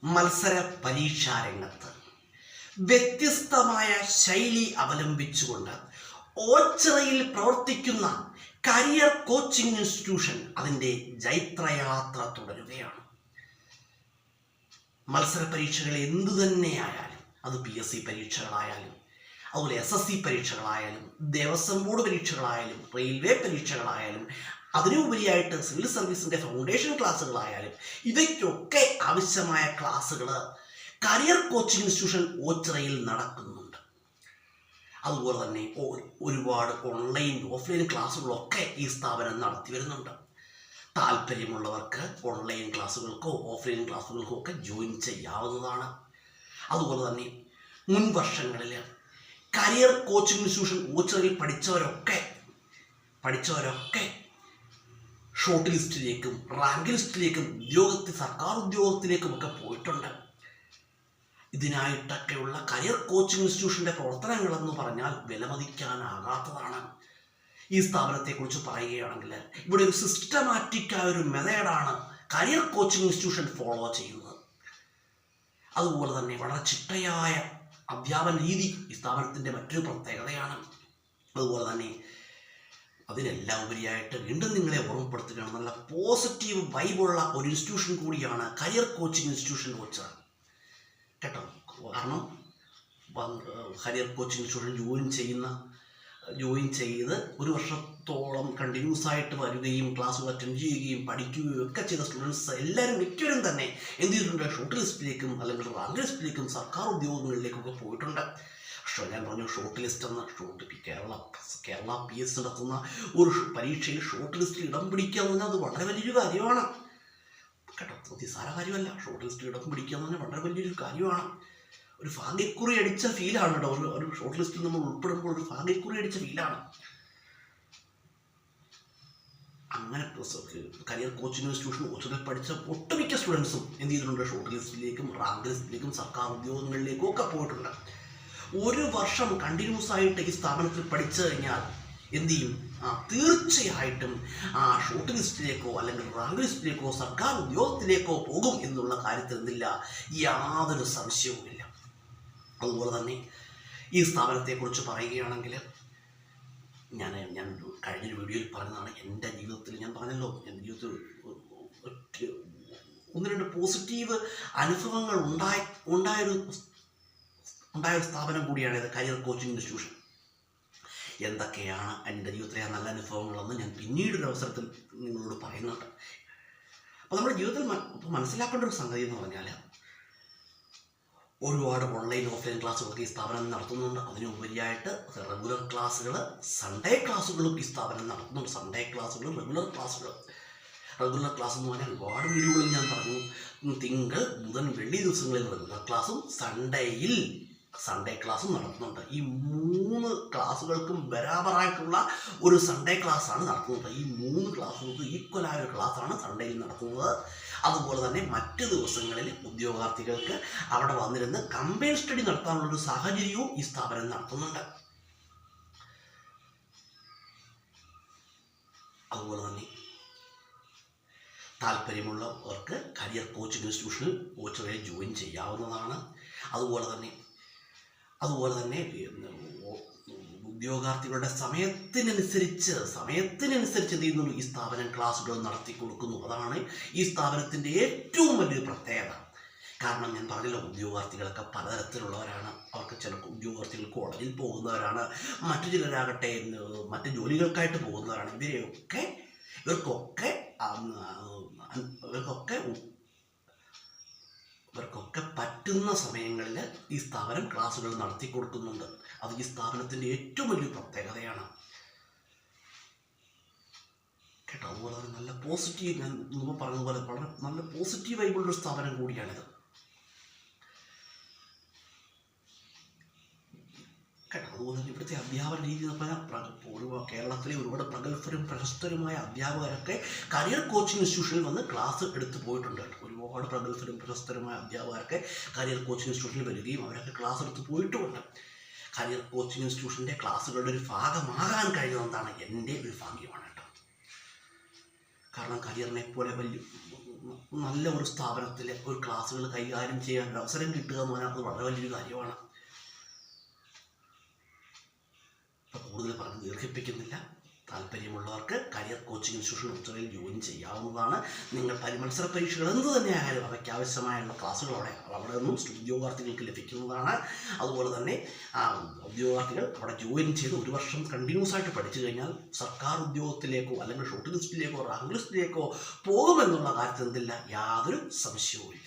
മത്സര പരീക്ഷാ രംഗത്ത് വ്യത്യസ്തമായ ശൈലി അവലംബിച്ചുകൊണ്ട് ഓച്ചിറയിൽ പ്രവർത്തിക്കുന്ന കരിയർ കോച്ചിങ് ഇൻസ്റ്റിറ്റ്യൂഷൻ അതിൻ്റെ ജൈത്രയാത്ര തുടരുകയാണ്. മത്സര പരീക്ഷകൾ എന്തു തന്നെയായാലും, അത് PSC പരീക്ഷകളായാലും, അതുപോലെ SSC പരീക്ഷകളായാലും, ദേവസ്വം ബോർഡ് പരീക്ഷകളായാലും, റെയിൽവേ പരീക്ഷകളായാലും, അതിനുപരിയായിട്ട് സിവിൽ സർവീസിൻ്റെ ഫൗണ്ടേഷൻ ക്ലാസ്സുകളായാലും, ഇവയ്ക്കൊക്കെ ആവശ്യമായ ക്ലാസ്സുകൾ കരിയർ കോച്ചിങ് ഇൻസ്റ്റിറ്റ്യൂഷൻ ഓച്ചിറയിൽ നടക്കുന്നുണ്ട്. അതുപോലെ തന്നെ ഒരുപാട് ഓൺലൈൻ ഓഫ്ലൈൻ ക്ലാസ്സുകളൊക്കെ ഈ സ്ഥാപനം നടത്തി വരുന്നുണ്ട്. താല്പര്യമുള്ളവർക്ക് ഓൺലൈൻ ക്ലാസ്സുകൾക്കോ ഓഫ്ലൈൻ ക്ലാസ്സുകൾക്കോ ഒക്കെ ജോയിൻ ചെയ്യാവുന്നതാണ്. അതുപോലെ തന്നെ മുൻ വർഷങ്ങളിൽ കരിയർ കോച്ചിങ് ഇൻസ്റ്റിറ്റ്യൂഷൻ ഓച്ചിറയിൽ പഠിച്ചവരൊക്കെ ഷോർട്ട് ലിസ്റ്റിലേക്കും റാങ്ക് ലിസ്റ്റിലേക്കും സർക്കാർ ഉദ്യോഗത്തിലേക്കും ഒക്കെ പോയിട്ടുണ്ട്. ഇതിനായിട്ടൊക്കെയുള്ള കരിയർ കോച്ചിങ് ഇൻസ്റ്റിറ്റ്യൂഷൻ്റെ പ്രവർത്തനങ്ങളെന്ന് പറഞ്ഞാൽ വിലമതിക്കാനാകാത്തതാണ്. ഈ സ്ഥാപനത്തെക്കുറിച്ച് പറയുകയാണെങ്കിൽ ഇവിടെ ഒരു സിസ്റ്റമാറ്റിക്കായ ഒരു മെത്തേഡാണ് കരിയർ കോച്ചിങ് ഇൻസ്റ്റിറ്റ്യൂഷൻ ഫോളോ ചെയ്യുന്നത്. അതുപോലെ തന്നെ വളരെ ചിട്ടയായ അധ്യാപന രീതി ഈ സ്ഥാപനത്തിൻ്റെ മറ്റൊരു പ്രത്യേകതയാണ്. അതുപോലെ തന്നെ അതിനെല്ലാം ഉപരിയായിട്ട് വീണ്ടും നിങ്ങളെ ഓർമ്മപ്പെടുത്തുകയാണ്, നല്ല പോസിറ്റീവ് വൈബുള്ള ഒരു ഇൻസ്റ്റിറ്റ്യൂഷൻ കൂടിയാണ് കരിയർ കോച്ചിങ് ഇൻസ്റ്റിറ്റ്യൂഷൻ ഓച്ചിറ കേട്ടോ. കാരണം കരിയർ കോച്ചിങ് ഇൻസ്റ്റിറ്റ്യൂഷൻ ജോയിൻ ചെയ്ത് ഒരു വർഷത്തോളം കണ്ടിന്യൂസ് ആയിട്ട് വരികയും ക്ലാസ്സുകൾ അറ്റൻഡ് ചെയ്യുകയും പഠിക്കുകയും ഒക്കെ ചെയ്ത സ്റ്റുഡൻസ് മിക്കവരും തന്നെ എന്ത് ചെയ്തിട്ടുണ്ട്, ഷോർട്ട് ലിസ്റ്റിലേക്കും അല്ലെങ്കിൽ റാങ്ക് ലിസ്റ്റിലേക്കും സർക്കാർ ഉദ്യോഗങ്ങളിലേക്കൊക്കെ പോയിട്ടുണ്ട്. പക്ഷേ ഞാൻ പറഞ്ഞു ഷോർട്ട് ലിസ്റ്റ് എന്ന കേരള PSC നടത്തുന്ന ഒരു പരീക്ഷയിൽ ഷോർട്ട് ലിസ്റ്റിൽ ഇടം പിടിക്കുക എന്ന് പറഞ്ഞാൽ അത് വളരെ വലിയൊരു കാര്യമാണ് കേട്ടോ. നിസ്സാര കാര്യമല്ല. ഷോർട്ട് ലിസ്റ്റിൽ ഇടം പിടിക്കുക എന്ന് പറഞ്ഞാൽ വളരെ വലിയൊരു കാര്യമാണ്. ഒരു ഭാഗ്യക്കുറി അടിച്ച ഫീലാണ് കേട്ടോ. ഒരു ഷോർട്ട് ലിസ്റ്റിൽ നമ്മൾ ഉൾപ്പെടുമ്പോൾ ഒരു ഭാഗ്യക്കുറി അടിച്ച ഫീലാണ്. അങ്ങനെ കരിയർ കോച്ചിങ് ഇൻസ്റ്റിറ്റ്യൂഷൻ ഓച്ചിറയിൽ പഠിച്ച ഒട്ടുമിക്ക സ്റ്റുഡൻസും എന്ത് ചെയ്തിട്ടുണ്ട്, ഷോർട്ട് ലിസ്റ്റിലേക്കും റാങ്ക് ലിസ്റ്റിലേക്കും സർക്കാർ ഉദ്യോഗങ്ങളിലേക്കും ഒക്കെ പോയിട്ടുണ്ട്. ഒരു വർഷം കണ്ടിന്യൂസ് ആയിട്ട് ഈ സ്ഥാപനത്തിൽ പഠിച്ചു കഴിഞ്ഞാൽ എന്ത് ചെയ്യും, തീർച്ചയായിട്ടും ഷോർട്ട് ലിസ്റ്റിലേക്കോ അല്ലെങ്കിൽ റാങ്ക് ലിസ്റ്റിലേക്കോ സർക്കാർ ഉദ്യോഗത്തിലേക്കോ പോകും എന്നുള്ള കാര്യത്തിൽ എന്തില്ല, യാതൊരു സംശയവുമില്ല. അതുപോലെ തന്നെ ഈ സ്ഥാപനത്തെക്കുറിച്ച് പറയുകയാണെങ്കിൽ ഞാൻ കഴിഞ്ഞൊരു വീഡിയോയിൽ പറഞ്ഞതാണ്, എൻ്റെ ജീവിതത്തിൽ ഞാൻ പറഞ്ഞല്ലോ, എൻ്റെ ജീവിതത്തിൽ ഒന്ന് രണ്ട് പോസിറ്റീവ് അനുഭവങ്ങൾ ഉണ്ടായൊരു സ്ഥാപനം കൂടിയാണ് ഇത് കരിയർ കോച്ചിങ് ഇൻസ്റ്റിറ്റ്യൂഷൻ. എന്തൊക്കെയാണ് എൻ്റെ ജീവിതത്തിലെ നല്ല അനുഭവങ്ങളെന്ന് ഞാൻ പിന്നീടൊരു അവസരത്തിൽ നിങ്ങളോട് പറയുന്നുണ്ട്. അപ്പോൾ നമ്മുടെ ജീവിതത്തിൽ മനസ്സിലാക്കേണ്ട ഒരു സംഗതി എന്ന് പറഞ്ഞാൽ ഒരുപാട് ഓൺലൈൻ ഓഫ്ലൈൻ ക്ലാസ്സുകളൊക്കെ ഈ സ്ഥാപനം നടത്തുന്നുണ്ട്. അതിനുപരിയായിട്ട് റെഗുലർ ക്ലാസ്സുകൾ, സൺഡേ ക്ലാസ്സുകളും ഈ സ്ഥാപനം നടത്തുന്നുണ്ട്. സൺഡേ ക്ലാസ്സുകളും റെഗുലർ ക്ലാസ് എന്ന് പറഞ്ഞാൽ ഒരുപാട് വീഡിയോകളിൽ ഞാൻ പറഞ്ഞു, തിങ്കൾ ബുധൻ വെള്ളി ദിവസങ്ങളിൽ റെഗുലർ ക്ലാസ്സും സൺഡേ ക്ലാസ്സും നടത്തുന്നുണ്ട്. ഈ 3 ക്ലാസ്സുകൾക്കും ബരാബറായിട്ടുള്ള ഒരു സൺഡേ ക്ലാസ്സാണ് നടത്തുന്നത്. ഈ 3 ക്ലാസ്സുകൾക്ക് ഈക്വലായ ഒരു ക്ലാസ്സാണ് സൺഡേയിൽ നടത്തുന്നത്. അതുപോലെ തന്നെ മറ്റ് ദിവസങ്ങളിൽ ഉദ്യോഗാർത്ഥികൾക്ക് അവിടെ വന്നിരുന്ന് കമ്പൈൻ സ്റ്റഡി നടത്താനുള്ളൊരു സാഹചര്യവും ഈ സ്ഥാപനം നടത്തുന്നുണ്ട്. അതുപോലെ തന്നെ താല്പര്യമുള്ളവർക്ക് കരിയർ കോച്ചിങ് ഇൻസ്റ്റിറ്റ്യൂഷനിൽ ഓച്ചിറയിൽ ജോയിൻ ചെയ്യാവുന്നതാണ്. അതുപോലെ തന്നെ ഉദ്യോഗാർത്ഥികളുടെ സമയത്തിനനുസരിച്ച് എന്ത് ചെയ്യുന്നു, ഈ സ്ഥാപനം ക്ലാസ്സുകൾ നടത്തി കൊടുക്കുന്നു. അതാണ് ഈ സ്ഥാപനത്തിൻ്റെ ഏറ്റവും വലിയൊരു പ്രത്യേകത. കാരണം ഞാൻ പറഞ്ഞല്ലോ, ഉദ്യോഗാർത്ഥികളൊക്കെ പലതരത്തിലുള്ളവരാണ്. അവർക്ക് ചില ഉദ്യോഗാർത്ഥികൾ കോളേജിൽ പോകുന്നവരാണ്, മറ്റു ചിലരാകട്ടെ മറ്റ് ജോലികൾക്കായിട്ട് പോകുന്നവരാണ്. ഇവർക്കൊക്കെ പറ്റുന്ന സമയങ്ങളിൽ ഈ സ്ഥാപനം ക്ലാസ്സുകൾ നടത്തി കൊടുക്കുന്നുണ്ട്. അത് ഈ സ്ഥാപനത്തിൻ്റെ ഏറ്റവും വലിയ പ്രത്യേകതയാണ് കേട്ടോ. അതുപോലെ തന്നെ നല്ല പോസിറ്റീവ്, ഞാൻ മുമ്പ് പറഞ്ഞതുപോലെ വളരെ നല്ല പോസിറ്റീവ് ആയിട്ടുള്ളൊരു സ്ഥാപനം കൂടിയാണിത് കേട്ടോ. അതുപോലെ തന്നെ ഇവിടുത്തെ അധ്യാപന രീതി എന്ന് പറഞ്ഞാൽ കേരളത്തിലെ ഒരുപാട് പ്രഗത്ഭരും പ്രശസ്തരുമായ അധ്യാപകരൊക്കെ കരിയർ കോച്ചിങ് ഇൻസ്റ്റിറ്റ്യൂഷനിൽ വന്ന് ക്ലാസ് എടുത്ത് പോയിട്ടുണ്ട്. ഒരുപാട് പ്രഗത്ഭരും പ്രശസ്തരുമായ അധ്യാപകരൊക്കെ കരിയർ കോച്ചിങ് ഇൻസ്റ്റിറ്റ്യൂഷനിൽ വരികയും അവരൊക്കെ ക്ലാസ് എടുത്ത് പോയിട്ടുമുണ്ട്. കരിയർ കോച്ചിങ് ഇൻസ്റ്റിറ്റ്യൂഷൻ്റെ ക്ലാസ്സുകളുടെ ഒരു ഭാഗമാകാൻ കഴിയുന്നതാണ് എൻ്റെ ഒരു ഭാഗ്യമാണ് കേട്ടോ. കാരണം കരിയറിനെ പോലെ നല്ല ഒരു സ്ഥാപനത്തിൽ ഒരു ക്ലാസ്സുകൾ കൈകാര്യം ചെയ്യാൻ ഒരു അവസരം കിട്ടുക എന്ന് പറഞ്ഞാൽ അത് വളരെ വലിയൊരു കാര്യമാണ്. കൂടുതൽ പറഞ്ഞ് ദീർഘിപ്പിക്കുന്നില്ല. താല്പര്യമുള്ളവർക്ക് കരിയർ കോച്ചിങ് ഇൻസ്റ്റിറ്റ്യൂഷൻ ഉച്ചറയിൽ ജോയിൻ ചെയ്യാവുന്നതാണ്. നിങ്ങൾ മത്സര പരീക്ഷകൾ എന്ത് തന്നെയായാലും അവയ്ക്ക് ആവശ്യമായുള്ള ക്ലാസ്സുകൾ അവിടെ നിന്നും ഉദ്യോഗാർത്ഥികൾക്ക് ലഭിക്കുന്നതാണ്. അതുപോലെ തന്നെ ഉദ്യോഗാർത്ഥികൾ അവിടെ ജോയിൻ ചെയ്ത് 1 വർഷം കണ്ടിന്യൂസ് ആയിട്ട് പഠിച്ചു കഴിഞ്ഞാൽ സർക്കാർ ഉദ്യോഗത്തിലേക്കോ അല്ലെങ്കിൽ ഷോർട്ട് ലിസ്റ്റിലേക്കോ റാങ്ക് ലിസ്റ്റിലേക്കോ പോകുമെന്നുള്ള കാര്യത്തിൽ എന്തില്ല, യാതൊരു സംശയവുമില്ല.